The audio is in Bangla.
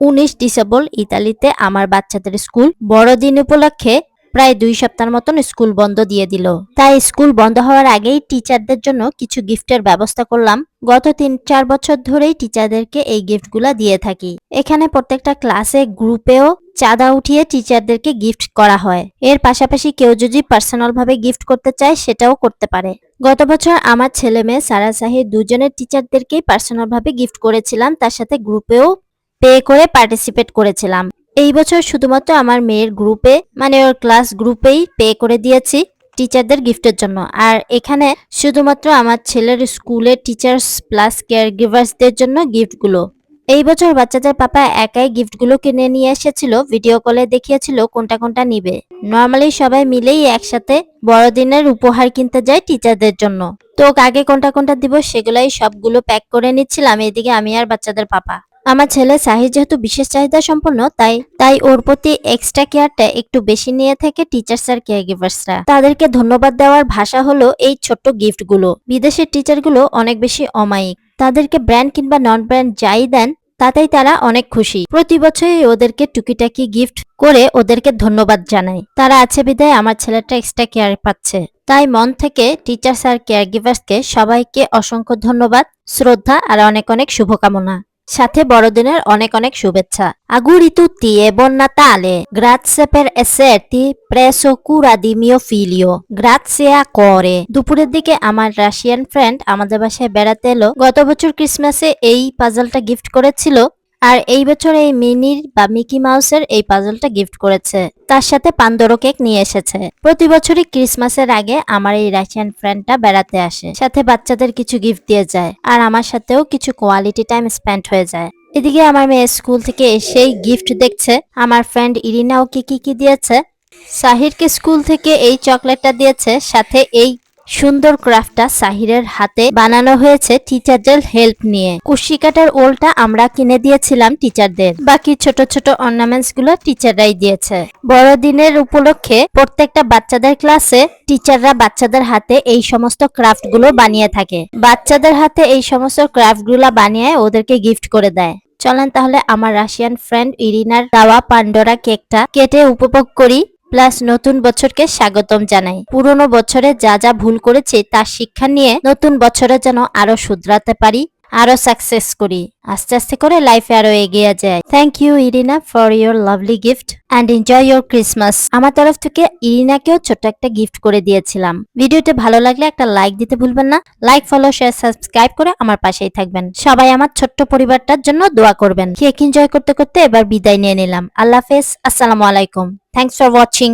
19 ডিসেম্বর ইতালিতে আমার বাচ্চাদের স্কুল বড়দিন উপলক্ষে প্রায় 2 সপ্তাহের মতন স্কুল বন্ধ দিয়ে দিল। তাই স্কুল বন্ধ হওয়ার আগেই টিচারদের জন্য কিছু গিফটের ব্যবস্থা করলাম। গত 3-4 বছর ধরেই টিচারদেরকে এই গিফটগুলা দিয়ে থাকি। এখানে প্রত্যেকটা ক্লাসে গ্রুপেও চাঁদা উঠিয়ে টিচারদেরকে গিফট করা হয়। এর পাশাপাশি কেউ যদি পার্সোনাল ভাবে গিফট করতে চায় সেটাও করতে পারে। গত বছর আমার ছেলে মেয়ে সারা সাহির দুজনের টিচারদেরকেই পার্সোনাল ভাবে গিফট করেছিলাম, তার সাথে গ্রুপেও পে করে পার্টিসিপেট করেছিলাম। এই বছর শুধুমাত্র আমার মেয়ের গ্রুপে মানে ওর ক্লাস গ্রুপেই পে করে দিয়েছি টিচারদের গিফটের জন্য। আর এখানে শুধুমাত্র আমার ছেলের স্কুলের টিচার্স প্লাস কেয়ার গিভার্সদের জন্য গিফটগুলো। এই বছর বাচ্চাদের পাপা একাই গিফটগুলো কিনে নিয়ে এসেছিল, ভিডিও কলে দেখিয়েছিল কোনটা কোনটা নিবে। নর্মালি সবাই মিলেই একসাথে বড়দিনের উপহার কিনতে যায় টিচারদের জন্য। তো আগে কোনটা কোনটা দিব সেগুলাই সবগুলো প্যাক করে নিচ্ছিলাম, এদিকে আমি আর বাচ্চাদের পাপা। আমার ছেলে সাহির যেহেতু বিশেষ চাহিদা সম্পন্ন, তাই ওর প্রতি এক্সট্রা কেয়ারটা একটু বেশি নিয়ে থাকে টিচার্স আর কেয়ার গিভার্সরা। তাদেরকে ধন্যবাদ দেওয়ার ভাষা হলো এই ছোট্ট গিফটগুলো। বিদেশের টিচারগুলো অনেক বেশি অমায়িক, তাদেরকে ব্র্যান্ড কিংবা নন ব্র্যান্ড যাই দেন তাতেই তারা অনেক খুশি। প্রতি বছরই ওদেরকে টুকিটাকি গিফট করে ওদেরকে ধন্যবাদ জানাই। তারা আছে বিধায় আমার ছেলেটা এক্সট্রা কেয়ার পাচ্ছে। তাই মন থেকে টিচার্স আর কেয়ার গিভার্সকে সবাইকে অসংখ্য ধন্যবাদ, শ্রদ্ধা আর অনেক অনেক শুভকামনা, সাথে বড়দিনের অনেক অনেক শুভেচ্ছা। Auguri tutti e buon Natale. Grazie per esserti preso cura di mio figlio. Grazie a cuore. দুপুরের দিকে আমার রাশিয়ান ফ্রেন্ড আমাদের বাসায় বেড়াতে এলো। গত বছর ক্রিসমাসে এই পাজলটা গিফট করেছিল, আর এই বছর এই মিনির বা মিকি মাউসের এই পাজলটা গিফট করেছে। তার সাথে পান্দোরো কেক নিয়ে এসেছে। প্রতি বছরই ক্রিসমাসের আগে আমার এই রাশিয়ান ফ্রেন্ডটা বেড়াতে আসে, সাথে বাচ্চাদের কিছু গিফট দিয়ে যায়, আর আমার সাথেও কিছু কোয়ালিটি টাইম স্পেন্ড হয়ে যায়। এদিকে আমার মেয়ে স্কুল থেকে এসেই গিফট দেখছে আমার ফ্রেন্ড ইরিনা ওকে কি দিয়েছে। সাহিরকে স্কুল থেকে এই চকলেটটা দিয়েছে, সাথে এই সুন্দর ক্রাফটটা সাহিরের হাতে বানানো হয়েছে টিচারদের হেল্প নিয়ে। কুশি কাটার ওলটা আমরা কিনে দিয়েছিলাম টিচারদের, বাকি ছোট ছোট অর্নামেন্টস গুলো টিচাররাই দিয়েছে। বড়দিনের উপলক্ষে প্রত্যেকটা বাচ্চাদের ক্লাসে টিচাররা বাচ্চাদের হাতে এই সমস্ত ক্রাফট গুলো বানিয়ে থাকে। বাচ্চাদের হাতে এই সমস্ত ক্রাফট গুলা বানিয়ে ওদেরকে গিফট করে দেয়। চলেন তাহলে আমার রাশিয়ান ফ্রেন্ড ইরিনার দেওয়া পান্ডোরা কেকটা কেটে উপভোগ করি, প্লাস নতুন বছরকে স্বাগতম জানাই। পুরনো বছরে যা যা ভুল করেছি তার শিক্ষা নিয়ে নতুন বছরে যেন আরো শুধরাতে পারি, আরো সাকসেস করি, আস্তে আস্তে করে লাইফে আরো এগিয়ে যায়। Thank you Irina for your lovely gift and enjoy your Christmas. আমার তরফ থেকে ইরিনাকেও ছোট্ট একটা গিফট করে দিয়েছিলাম। ভিডিওটা ভালো লাগলে একটা লাইক দিতে ভুলবেন না। লাইক, ফলো, শেয়ার, সাবস্ক্রাইব করে আমার পাশেই থাকবেন। সবাই আমার ছোট্ট পরিবারটার জন্য দোয়া করবেন। কেক এনজয় করতে করতে এবার বিদায় নিয়ে নিলাম। আল্লাহ হাফেজ, আসসালামু আলাইকুম। Thanks for watching.